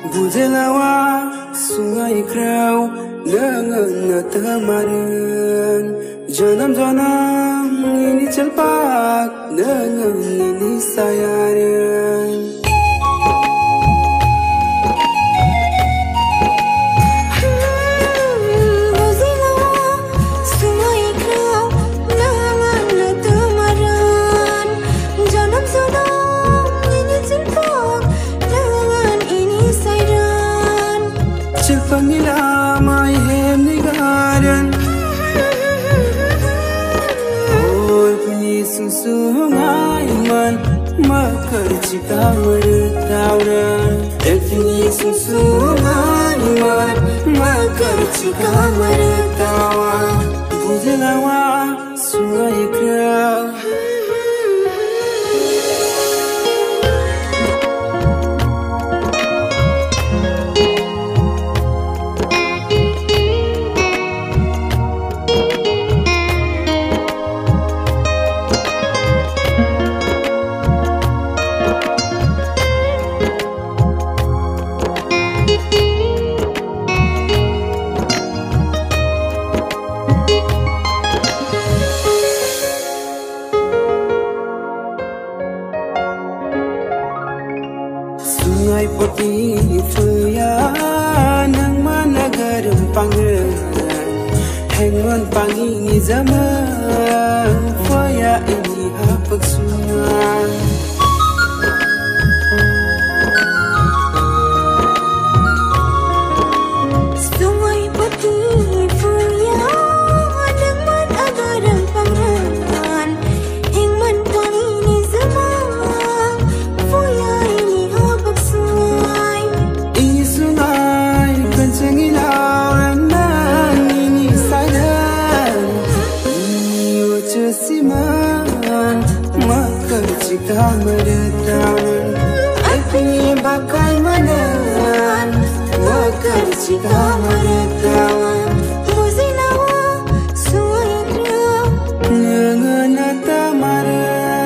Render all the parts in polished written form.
Bujelawa sungai krau dengan temaran janam-janam ini celpak dengan ini sayaran. Pangila mai hem ni garan Oi puni susu ngai man makar cita mertauran puni susu ngai man makar cita mertawan Bujelawa sungai krau Sungai putih fuya nang mana garam pangren hengon pangi ni zaman fuya ini hapak sungai Sungai putih fuya nang mana garam pangren hengon pangi ni zaman fuya Cita meretaun Api bakal menelan Bakal cita meretaun Bujelawa sungai krau Dengan temaran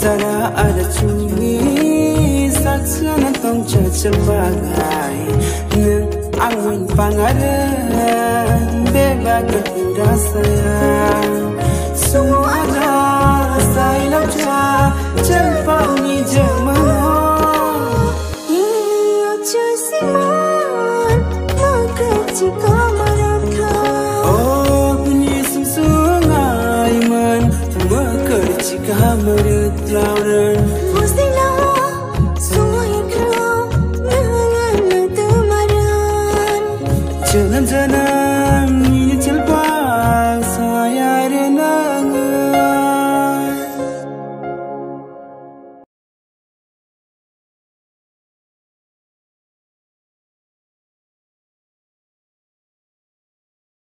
Sana ada cumi saksana tong cacal bagai neng angin pangaran bebaga kuda sayang semua ada saya laja celpang ni jemano iyo cusiman maka jika mereka oh bunyi sungai man maka jika mereka Lauren